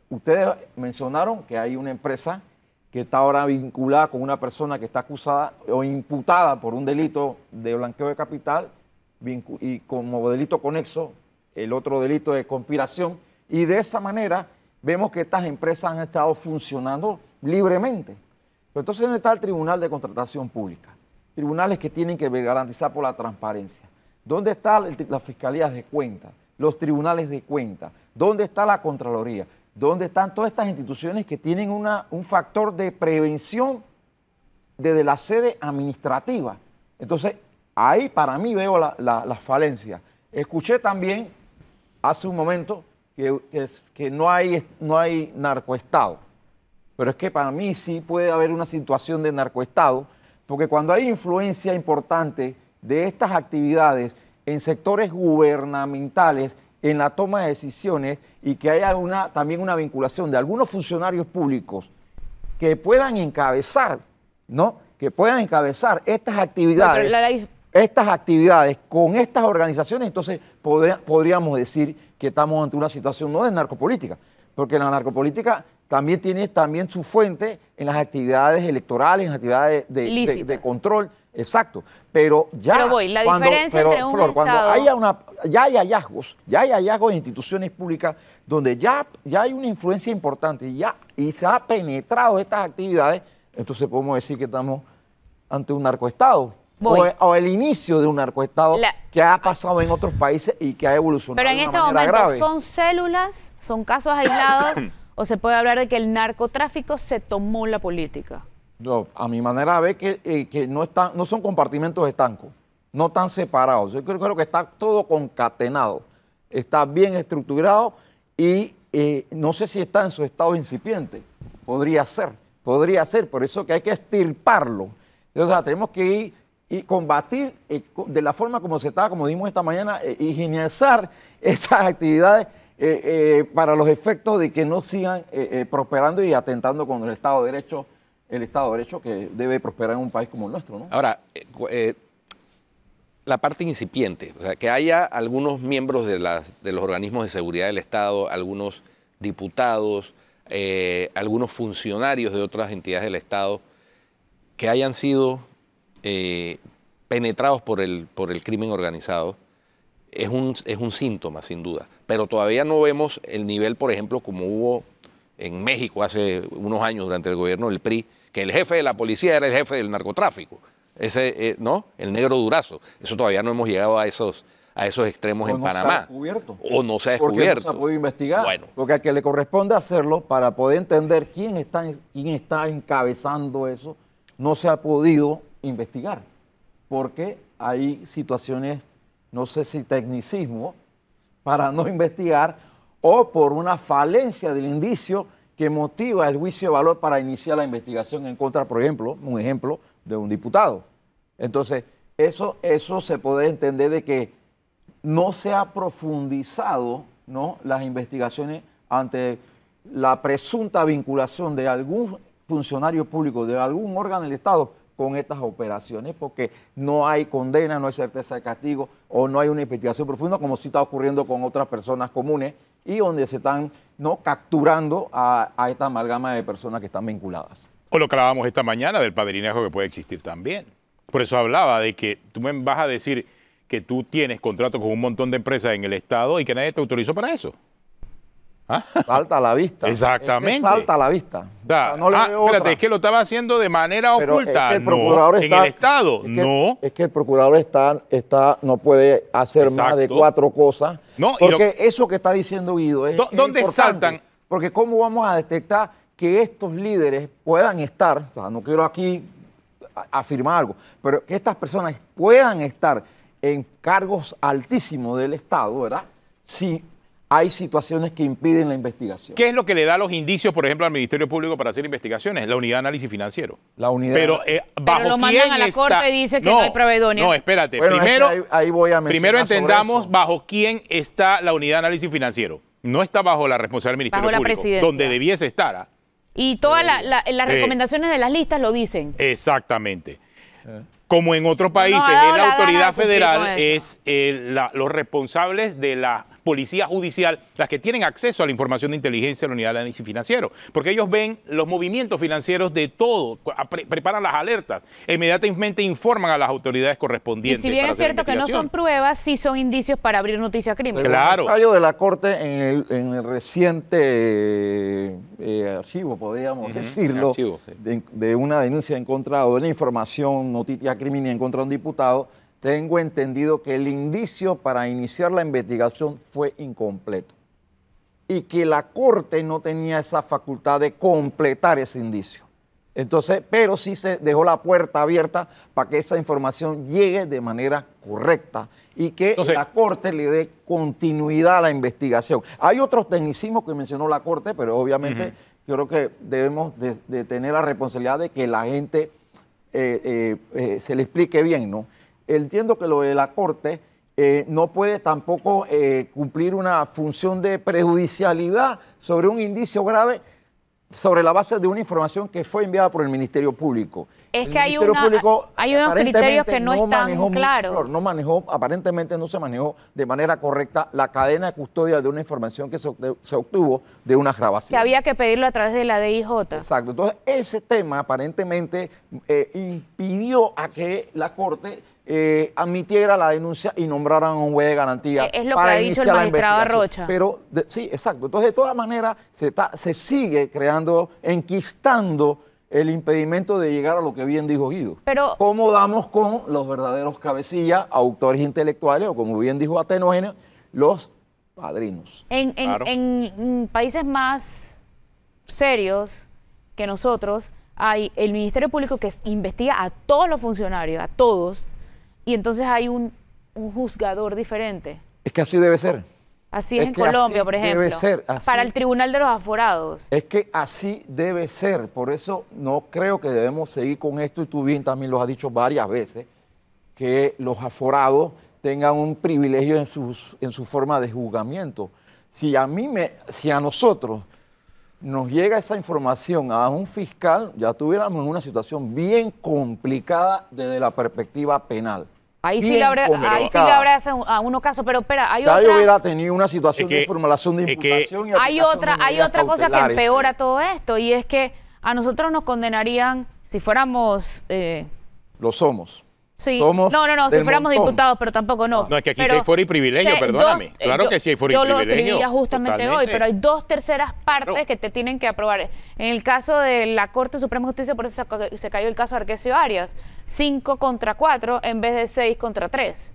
Ustedes mencionaron que hay una empresa que está ahora vinculada con una persona que está acusada o imputada por un delito de blanqueo de capital y como delito conexo el otro delito de conspiración, y de esa manera vemos que estas empresas han estado funcionando libremente. Pero entonces, ¿dónde está el Tribunal de Contratación Pública? Tribunales que tienen que garantizar por la transparencia. ¿Dónde está la Fiscalía de Cuentas? Los tribunales de cuentas? ¿Dónde está la Contraloría? ¿Dónde están todas estas instituciones que tienen un factor de prevención desde la sede administrativa? Entonces, ahí para mí veo las falencias. Escuché también hace un momento que no hay narcoestado, pero es que para mí sí puede haber una situación de narcoestado, porque cuando hay influencia importante de estas actividades en sectores gubernamentales, en la toma de decisiones, y que haya también una vinculación de algunos funcionarios públicos que puedan encabezar, ¿no? Que puedan encabezar estas actividades, con estas organizaciones, entonces podríamos decir que estamos ante una situación no de narcopolítica, porque la narcopolítica también tiene su fuente en las actividades electorales, en las actividades de control. Exacto, pero ya diferencia entre un Flor, cuando ya hay hallazgos en instituciones públicas donde ya hay una influencia importante y se ha penetrado estas actividades, entonces podemos decir que estamos ante un narcoestado o el inicio de un narcoestado que ha pasado en otros países y que ha evolucionado. Pero en este momento grave. ¿Son células, son casos aislados o se puede hablar de que el narcotráfico se tomó la política? No, a mi manera de ver que no son compartimentos estancos, no están separados. Yo creo que está todo concatenado, está bien estructurado y no sé si está en su estado incipiente. Podría ser, por eso que hay que extirparlo. O sea, tenemos que ir y combatir de la forma como como dimos esta mañana, higienizar esas actividades para los efectos de que no sigan prosperando y atentando con el Estado de Derecho. El Estado de Derecho que debe prosperar en un país como el nuestro, ¿no? Ahora, la parte incipiente, o sea, que haya algunos miembros de los organismos de seguridad del Estado, algunos diputados, algunos funcionarios de otras entidades del Estado que hayan sido penetrados por el crimen organizado, es un síntoma, sin duda. Pero todavía no vemos el nivel, por ejemplo, como hubo en México hace unos años durante el gobierno del PRI, que el jefe de la policía era el jefe del narcotráfico, ¿no? El negro Durazo. Eso todavía no hemos llegado a esos extremos en Panamá. O no se ha descubierto. Porque no se ha podido investigar. Bueno. Porque a que le corresponde hacerlo para poder entender quién está encabezando eso, no se ha podido investigar. Porque hay situaciones, no sé si tecnicismo, para no investigar, o por una falencia del indicio que motiva el juicio de valor para iniciar la investigación en contra, por ejemplo, un ejemplo de un diputado. Entonces, eso se puede entender de que no se ha profundizado, ¿no?, las investigaciones ante la presunta vinculación de algún funcionario público, de algún órgano del Estado con estas operaciones, porque no hay condena, no hay certeza de castigo o no hay una investigación profunda, como sí está ocurriendo con otras personas comunes y donde se están capturando a esta amalgama de personas que están vinculadas. O lo que hablábamos esta mañana del padrinazgo que puede existir también. Por eso hablaba de que tú me vas a decir que tú tienes contrato con un montón de empresas en el Estado y que nadie te autorizó para eso. ¿Ah? Salta a la vista. Exactamente. Es que salta a la vista. O sea, no le veo espérate, es que lo estaba haciendo de manera oculta. Es que no, en el Estado, no. Es que el procurador no puede hacer más de 4 cosas. No, porque eso que está diciendo Guido es ¿dónde saltan? Porque cómo vamos a detectar que estos líderes puedan estar, o sea, no quiero aquí afirmar algo, pero que estas personas puedan estar en cargos altísimos del Estado, ¿verdad? Si hay situaciones que impiden la investigación. ¿Qué es lo que le da los indicios, por ejemplo, al Ministerio Público para hacer investigaciones? La unidad de análisis financiero. La unidad. Pero bajo lo mandan a la corte y dice que no hay proveedonia. No, espérate. Bueno, primero entendamos bajo quién está la unidad de análisis financiero. No está bajo la responsabilidad del Ministerio Público, Presidencia, donde debiese estar. Y todas las recomendaciones de las listas lo dicen. Exactamente. Como en otros países, la autoridad federal es los responsables de la policía judicial las que tienen acceso a la información de inteligencia de la unidad de análisis financiero, porque ellos ven los movimientos financieros de todo, preparan las alertas, inmediatamente informan a las autoridades correspondientes. Y si bien es cierto que no son pruebas, sí son indicios para abrir noticia crimen. Claro. El fallo de la Corte en el reciente archivo, podríamos decirlo, archivo, sí, de una denuncia en contra, o de una información, noticia criminal en contra de un diputado, tengo entendido que el indicio para iniciar la investigación fue incompleto y que la Corte no tenía esa facultad de completar ese indicio. Entonces, pero sí se dejó la puerta abierta para que esa información llegue de manera correcta y que la Corte le dé continuidad a la investigación. Hay otros tecnicismos que mencionó la Corte, pero obviamente yo creo que debemos de tener la responsabilidad de que la gente se le explique bien, ¿no? Entiendo que lo de la Corte no puede tampoco cumplir una función de prejudicialidad sobre un indicio grave sobre la base de una información que fue enviada por el Ministerio Público. Es que hay unos criterios que no están claros. Aparentemente no se manejó de manera correcta la cadena de custodia de una información que se obtuvo de una grabación. Que había que pedirlo a través de la DIJ. Exacto. Entonces, ese tema aparentemente impidió a que la Corte admitiera la denuncia y nombraran un juez de garantía. Es lo que ha dicho el magistrado Arrocha. Pero, sí, exacto. Entonces, de todas maneras, se sigue creando, enquistando el impedimento de llegar a lo que bien dijo Guido. Pero, ¿cómo damos con los verdaderos cabecillas, autores intelectuales, o como bien dijo Atenógenes, los padrinos? En países más serios que nosotros, hay el Ministerio Público que investiga a todos los funcionarios, a todos, y entonces hay un juzgador diferente. Es que así debe ser. Así es en Colombia, por ejemplo. Debe ser así. Para el Tribunal de los Aforados. Es que así debe ser. Por eso no creo que debemos seguir con esto, y tú bien también lo has dicho varias veces, que los aforados tengan un privilegio en su forma de juzgamiento. Si a nosotros nos llega esa información a un fiscal, ya estuviéramos en una situación bien complicada desde la perspectiva penal. Ahí sí le abre a uno caso, pero espera, hay otra. Yo hubiera tenido una situación de formulación de imputación. Hay otra cosa que empeora todo esto, y es que a nosotros nos condenarían si fuéramos. Lo somos. Sí. No, si fuéramos diputados, pero tampoco no. No, es que aquí sí hay fuero y privilegio, perdóname. Claro que sí hay fuero y privilegio. Yo lo escribía justamente hoy, pero hay 2/3 partes que te tienen que aprobar. En el caso de la Corte Suprema de Justicia, por eso se cayó el caso de Arquesio Arias, 5 contra 4 en vez de 6 contra 3,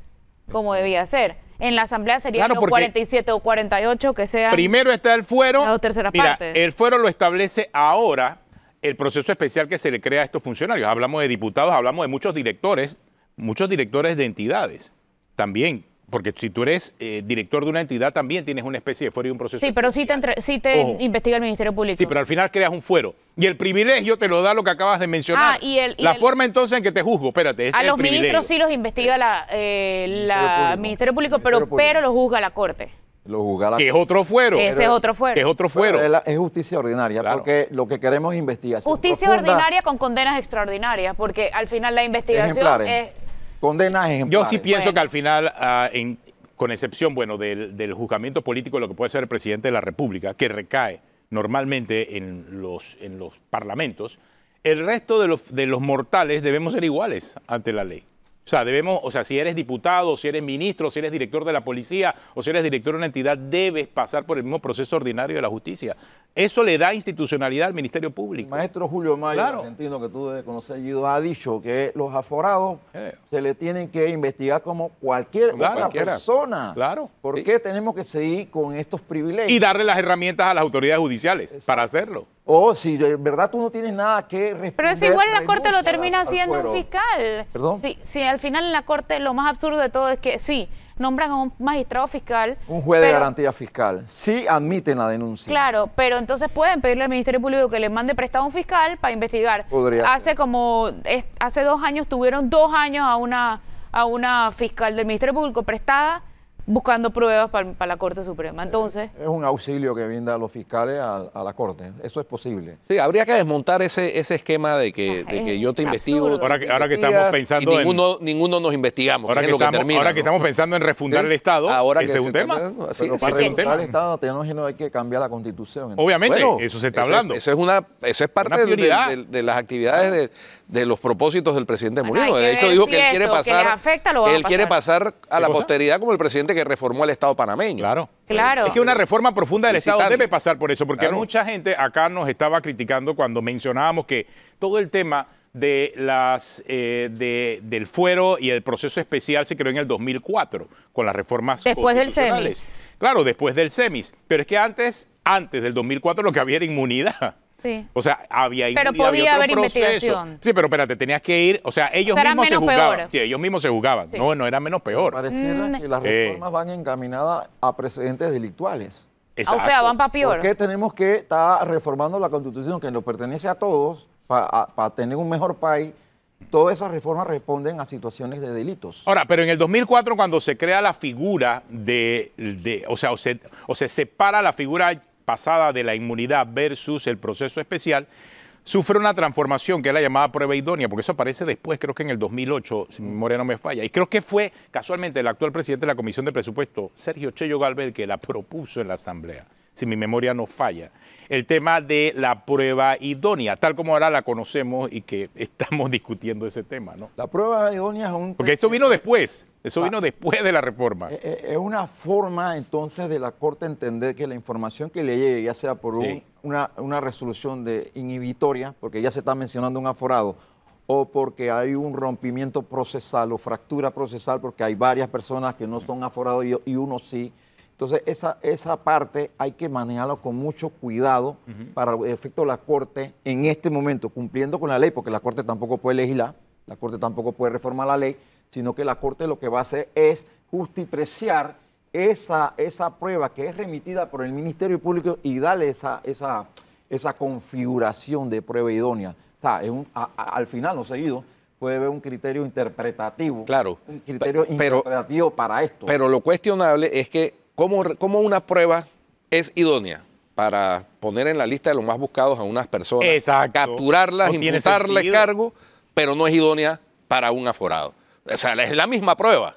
como debía ser. En la Asamblea serían los 47 o 48 que sean. Primero está el fuero. Las 2/3 partes. El fuero lo establece ahora el proceso especial que se le crea a estos funcionarios. Hablamos de diputados, hablamos de muchos directores de entidades también, porque si tú eres director de una entidad también tienes una especie de fuero y un proceso. Sí, pero sí te investiga el Ministerio Público. Sí, pero al final creas un fuero. Y el privilegio te lo da lo que acabas de mencionar. La forma entonces en que te juzgo, espérate, a los ministros sí los investiga el Ministerio Público, pero los juzga la Corte. Que es otro fuero. Ese es otro fuero. Que es otro fuero. Es justicia ordinaria, porque lo que queremos es investigación. Justicia ordinaria con condenas extraordinarias, porque al final la investigación es. Condenas ejemplares. Yo sí pienso que al final, con excepción del juzgamiento político de lo que puede ser el presidente de la República, que recae normalmente en los parlamentos, el resto de los mortales debemos ser iguales ante la ley. O sea, si eres diputado, si eres ministro, si eres director de la policía o si eres director de una entidad, debes pasar por el mismo proceso ordinario de la justicia. Eso le da institucionalidad al Ministerio Público. El maestro Julio Mayo, argentino, que tú debes conocer, ha dicho que los aforados se le tienen que investigar como cualquier otra persona. Claro. ¿Por qué tenemos que seguir con estos privilegios? Y darle las herramientas a las autoridades judiciales para hacerlo. O si de verdad tú no tienes nada que responder. Pero es igual la Corte lo termina haciendo un fiscal. ¿Perdón? Sí, al final en la Corte lo más absurdo de todo es que sí, nombran a un magistrado fiscal. Un juez de garantía fiscal. Sí admiten la denuncia. Claro, pero entonces pueden pedirle al Ministerio Público que le mande prestado a un fiscal para investigar. Hace 2 años tuvieron 2 años a una fiscal del Ministerio Público prestada buscando pruebas para la Corte Suprema. Entonces, es un auxilio que brinda a los fiscales a la Corte. Eso es posible. Sí, habría que desmontar ese esquema de que yo te investigo. Ahora que estamos pensando y ninguno nos investigamos. Ahora que estamos pensando en refundar el Estado, ese es un tema. Pero para refundar el Estado tenógeno hay que cambiar la Constitución. Obviamente, eso se está hablando. Eso es parte de las actividades de los propósitos del presidente Mulino. De hecho, dijo que él quiere pasar a la posteridad como el presidente que reformó el Estado panameño. Claro. Es que una reforma profunda del Estado debe pasar por eso, porque mucha gente acá nos estaba criticando cuando mencionábamos que todo el tema de del fuero y el proceso especial se creó en el 2004 con las reformas después del constitucionales. CEMIS. Claro, después del CEMIS. Pero es que antes del 2004 lo que había era inmunidad. Sí. O sea, había pero podía haber investigación. Sí, pero espérate, tenías que ir, o sea, ellos mismos se juzgaban. Sí, ellos mismos se juzgaban. Sí. No era menos peor. Pareciera que las reformas van encaminadas a precedentes delictuales. Exacto. O sea, van para peor. Porque tenemos que estar reformando la Constitución que nos pertenece a todos para tener un mejor país. Todas esas reformas responden a situaciones de delitos. Ahora, pero en el 2004 cuando se crea la figura o se separa la figura pasada de la inmunidad versus el proceso especial, sufre una transformación que es la llamada prueba idónea, porque eso aparece después, creo que en el 2008, si mi memoria no me falla. Y creo que fue casualmente el actual presidente de la Comisión de Presupuesto, Sergio Chello Galvez, el que la propuso en la Asamblea, si mi memoria no falla. El tema de la prueba idónea, tal como ahora la conocemos y que estamos discutiendo ese tema, ¿no? La prueba idónea es un... Porque eso vino después. Eso vino después de la reforma. Es una forma entonces de la Corte entender que la información que le llegue, ya sea por una resolución de inhibitoria, porque ya se está mencionando un aforado, o porque hay un rompimiento procesal o fractura procesal, porque hay varias personas que no son aforados y uno sí. Entonces esa parte hay que manejarlo con mucho cuidado para el efecto de la Corte en este momento, cumpliendo con la ley, porque la Corte tampoco puede legislar, la Corte tampoco puede reformar la ley, sino que la Corte lo que va a hacer es justipreciar esa prueba que es remitida por el Ministerio Público y darle esa configuración de prueba idónea. O sea, al final, no seguido, puede haber un criterio interpretativo. Claro. Un criterio interpretativo para esto. Pero lo cuestionable es que cómo una prueba es idónea para poner en la lista de los más buscados a unas personas, capturarlas, imputarles cargo, pero no es idónea para un aforado. O sea, es la misma prueba.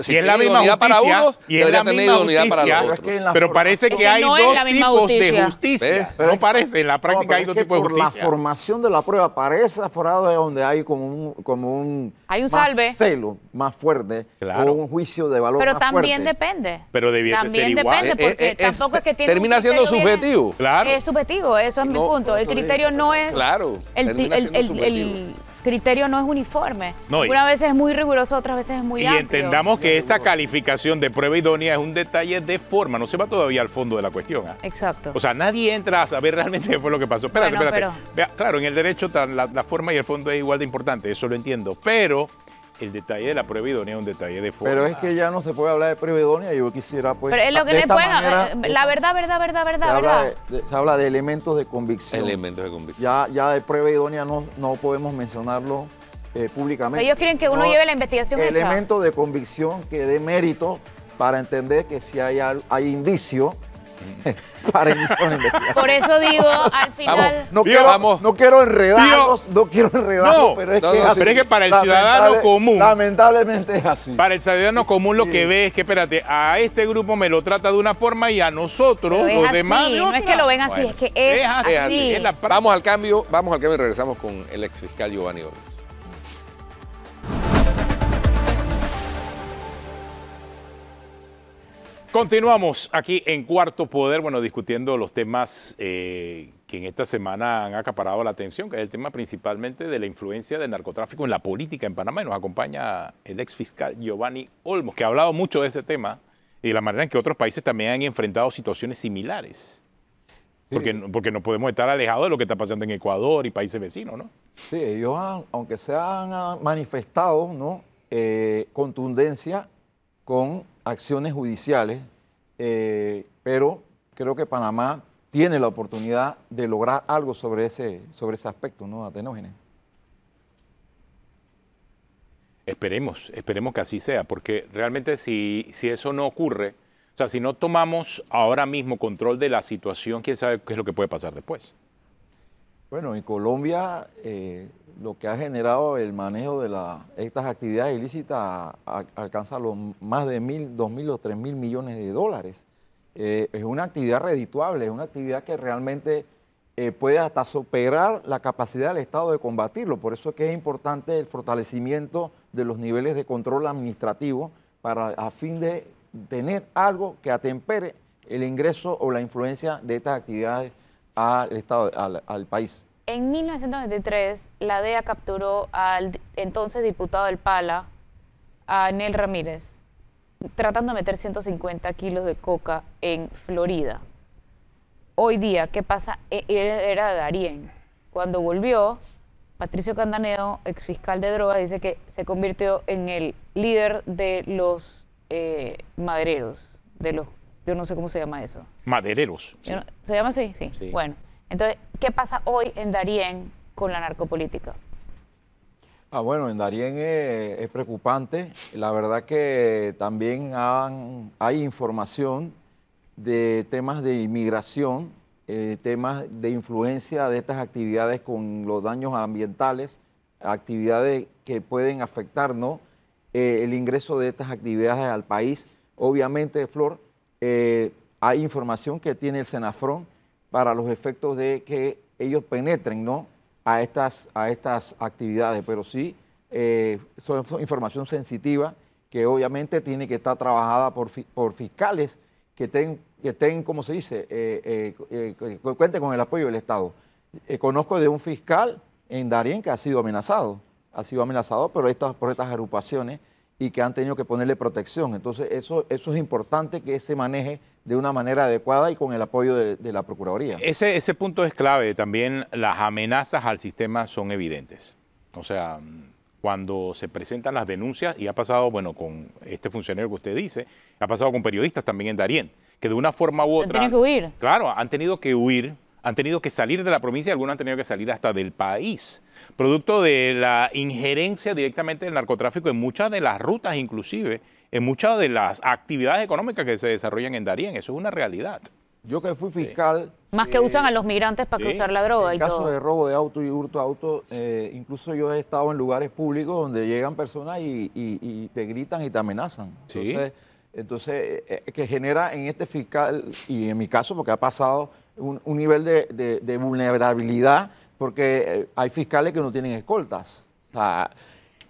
Si es la misma justicia, para unos, y es la misma justicia, pero parece que hay dos tipos de justicia. No parece, en la práctica hay dos tipos de justicia. Por la formación de la prueba, para ese aforado es donde hay como un hay un salve. Más celo más fuerte, o un juicio de valor pero más fuerte. Pero también depende. Pero debiese ser igual. También depende, porque tampoco es que tiene termina siendo subjetivo. Claro. Es subjetivo, eso es mi punto. El criterio no es... Claro. El criterio no es uniforme. No, Una vez es muy riguroso, otras veces es muy amplio. Y entendamos que esa calificación de prueba idónea es un detalle de forma, no se va todavía al fondo de la cuestión. Exacto. O sea, nadie entra a saber realmente qué fue lo que pasó. Espérate. Vea, claro, en el derecho la forma y el fondo es igual de importante, eso lo entiendo, pero el detalle de la prueba idónea es un detalle de forma. Pero es que ya no se puede hablar de prueba idónea, yo quisiera pues... Pero es lo que no pueden... La verdad. Se habla de elementos de convicción. Elementos de convicción. Ya de prueba idónea no podemos mencionarlo públicamente. Ellos quieren que uno lleve la investigación hecha. Elementos de convicción que dé mérito para entender que si hay indicio para iniciar una investigación. Por eso digo, al final... No quiero enredarlos, pero es que para el ciudadano común... Lamentablemente es así. Para el ciudadano común lo que ve es que, espérate, a este grupo me lo trata de una forma y a nosotros, los demás... No es que lo ven así, es que es así. Vamos al cambio y regresamos con el exfiscal Giovanni Olmos. Continuamos aquí en Cuarto Poder, discutiendo los temas que en esta semana han acaparado la atención, que es el tema principalmente de la influencia del narcotráfico en la política en Panamá. Y nos acompaña el exfiscal Giovanni Olmos, que ha hablado mucho de ese tema y de la manera en que otros países también han enfrentado situaciones similares. Sí. Porque no podemos estar alejados de lo que está pasando en Ecuador y países vecinos, ¿no? Sí, ellos, aunque se han manifestado, ¿no? Contundencia con acciones judiciales, pero creo que Panamá tiene la oportunidad de lograr algo sobre ese aspecto, ¿no? Atenógenes. Esperemos que así sea, porque realmente si eso no ocurre, o sea, si no tomamos ahora mismo control de la situación, quién sabe qué es lo que puede pasar después. Bueno, en Colombia lo que ha generado el manejo de estas actividades ilícitas alcanza los más de 1.000, 2.000 o 3.000 millones de dólares. Es una actividad redituable, es una actividad que realmente puede hasta superar la capacidad del Estado de combatirlo. Por eso es que es importante el fortalecimiento de los niveles de control administrativo a fin de tener algo que atempere el ingreso o la influencia de estas actividades al Estado, al país. En 1993, la DEA capturó al entonces diputado del Pala, a Anel Ramírez, tratando de meter 150 kilos de coca en Florida. Hoy día, ¿qué pasa? Era de Darién. Cuando volvió, Patricio Candaneo, exfiscal de drogas, dice que se convirtió en el líder de los madereros, yo no sé cómo se llama eso. Madereros. Sí. ¿Se llama así? Sí. Sí. Bueno, entonces, ¿qué pasa hoy en Darién con la narcopolítica? Bueno, en Darién es preocupante. La verdad que también hay información de temas de inmigración, temas de influencia de estas actividades con los daños ambientales, actividades que pueden afectar, ¿no?, el ingreso de estas actividades al país. Obviamente, Flor, hay información que tiene el Senafrón para los efectos de que ellos penetren, ¿no?, a estas actividades, pero sí son información sensitiva que obviamente tiene que estar trabajada por fiscales que estén, como se dice, cuenten con el apoyo del Estado. Conozco de un fiscal en Darién que ha sido amenazado por estas agrupaciones y que han tenido que ponerle protección. Entonces, eso es importante que se maneje de una manera adecuada y con el apoyo de la Procuraduría. Ese punto es clave. También las amenazas al sistema son evidentes. O sea, cuando se presentan las denuncias, y ha pasado, bueno, con este funcionario que usted dice, ha pasado con periodistas también en Darién, que de una forma u otra... ¿Han tenido que huir? Claro, han tenido que huir, han tenido que salir de la provincia y algunos han tenido que salir hasta del país, producto de la injerencia directamente del narcotráfico en muchas de las rutas, inclusive, en muchas de las actividades económicas que se desarrollan en Darién. Eso es una realidad. Yo que fui fiscal... Más que usan a los migrantes para cruzar la droga y todo. En caso de robo de auto y hurto de auto, incluso yo he estado en lugares públicos donde llegan personas y te gritan y te amenazan. Sí. Entonces que genera en este fiscal, y en mi caso, porque ha pasado un nivel de vulnerabilidad, porque hay fiscales que no tienen escoltas. O sea,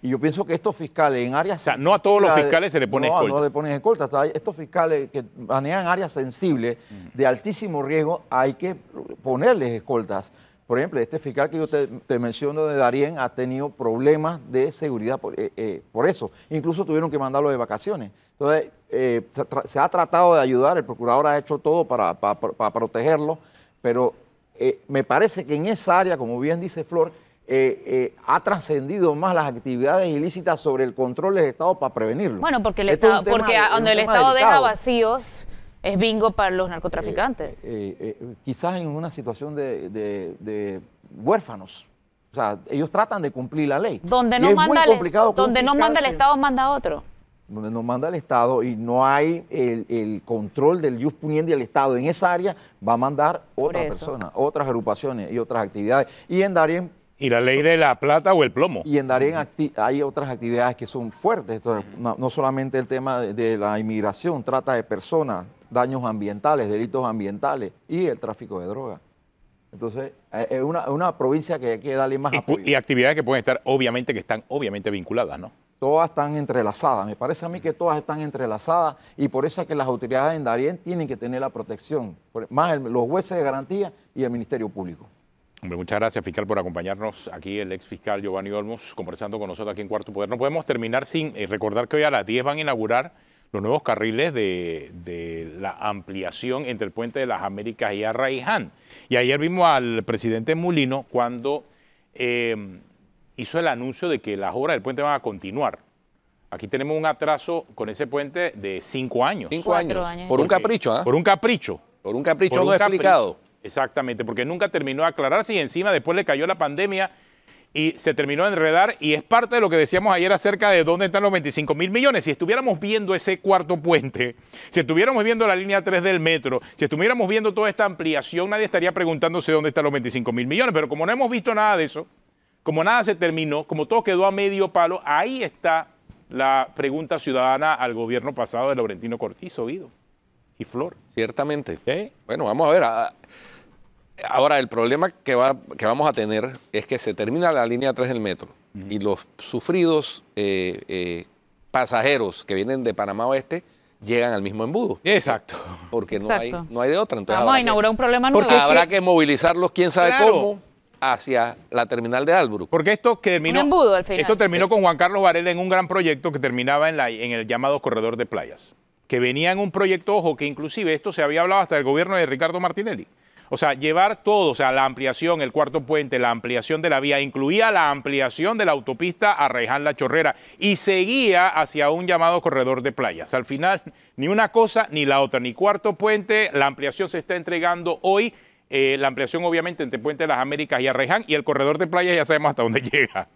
y yo pienso que estos fiscales en áreas... O sea, no a todos los fiscales se le pone escolta. No le ponen escolta. Estos fiscales que manejan áreas sensibles de altísimo riesgo, hay que ponerles escoltas. Por ejemplo, este fiscal que yo te menciono de Darién ha tenido problemas de seguridad por eso. Incluso tuvieron que mandarlo de vacaciones. Entonces, se ha tratado de ayudar, el procurador ha hecho todo para protegerlo, pero me parece que en esa área, como bien dice Flor, ha trascendido más las actividades ilícitas sobre el control del Estado para prevenirlo. Bueno, porque donde el Estado deja vacíos es bingo para los narcotraficantes. Quizás en una situación de huérfanos. O sea, ellos tratan de cumplir la ley. Donde no manda el Estado, manda otro. Donde no manda el Estado y no hay el control del ius puniendi del Estado en esa área, va a mandar otra persona, otras agrupaciones y otras actividades. Y en Darién... Y la ley de la plata o el plomo. Y en Darién hay otras actividades que son fuertes. Entonces, no solamente el tema de la inmigración, trata de personas, daños ambientales, delitos ambientales y el tráfico de drogas. Entonces, es una provincia que hay que darle más apoyo. Y actividades que pueden estar, obviamente, vinculadas, ¿no? Todas están entrelazadas. Me parece a mí que todas están entrelazadas y por eso es que las autoridades en Darién tienen que tener la protección, más los jueces de garantía y el Ministerio Público. Hombre, muchas gracias, fiscal, por acompañarnos aquí, el ex fiscal Giovanni Olmos, conversando con nosotros aquí en Cuarto Poder. No podemos terminar sin recordar que hoy a las 10 van a inaugurar los nuevos carriles de la ampliación entre el Puente de las Américas y Arraiján. Y ayer vimos al presidente Mulino cuando hizo el anuncio de que las obras del puente van a continuar. Aquí tenemos un atraso con ese puente de 5 años. 5 años. Por un capricho, ¿ah? Por un capricho. Por un capricho no explicado. Exactamente, porque nunca terminó de aclararse y encima después le cayó la pandemia y se terminó de enredar, y es parte de lo que decíamos ayer acerca de dónde están los 25.000 millones. Si estuviéramos viendo ese cuarto puente, si estuviéramos viendo la línea 3 del metro, si estuviéramos viendo toda esta ampliación, nadie estaría preguntándose dónde están los 25.000 millones. Pero como no hemos visto nada de eso, como nada se terminó, como todo quedó a medio palo, ahí está la pregunta ciudadana al gobierno pasado de Laurentino Cortizo, Guido y Flor. Ciertamente. Bueno, vamos a ver. Ahora, el problema que vamos a tener es que se termina la línea 3 del metro y los sufridos pasajeros que vienen de Panamá Oeste llegan al mismo embudo. Exacto. Porque no hay de otra. Entonces, vamos a inaugurar un problema nuevo. Porque habrá que movilizarlos, quién sabe cómo, hacia la terminal de Albrook. Porque esto terminó, un embudo al final. Esto terminó con Juan Carlos Varela en un gran proyecto que terminaba en el llamado Corredor de Playas. Que venía en un proyecto, ojo, que inclusive esto se había hablado hasta del gobierno de Ricardo Martinelli. O sea, llevar todo, o sea, la ampliación, el cuarto puente, la ampliación de la vía, incluía la ampliación de la autopista Arraiján-La Chorrera y seguía hacia un llamado corredor de playas. Al final, ni una cosa ni la otra, ni cuarto puente, la ampliación se está entregando hoy, la ampliación obviamente entre Puente de las Américas y Arraiján, y el corredor de playas ya sabemos hasta dónde llega.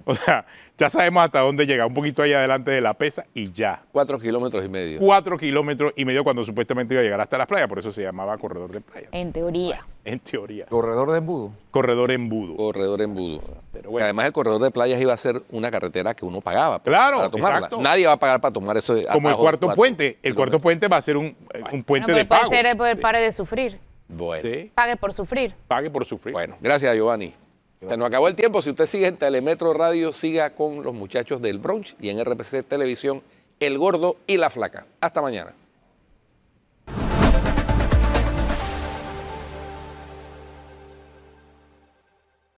O sea, ya sabemos hasta dónde llega, un poquito ahí adelante de la Pesa y ya. 4,5 kilómetros. 4,5 kilómetros cuando supuestamente iba a llegar hasta las playas, por eso se llamaba corredor de playas. En teoría. Bueno, en teoría. ¿Corredor de embudo? Corredor embudo. Corredor embudo. Pero bueno. Además, el corredor de playas iba a ser una carretera que uno pagaba para tomarla. Exacto. Nadie va a pagar para tomar eso. Como el cuarto puente. El cuarto puente va a ser un puente de pago. Puede ser, pare de sufrir. Bueno. Sí. Pague por sufrir. Pague por sufrir. Bueno, gracias, Giovanni. Se nos acabó el tiempo. Si usted sigue en Telemetro Radio, siga con los muchachos del brunch y en RPC Televisión, El Gordo y la Flaca. Hasta mañana.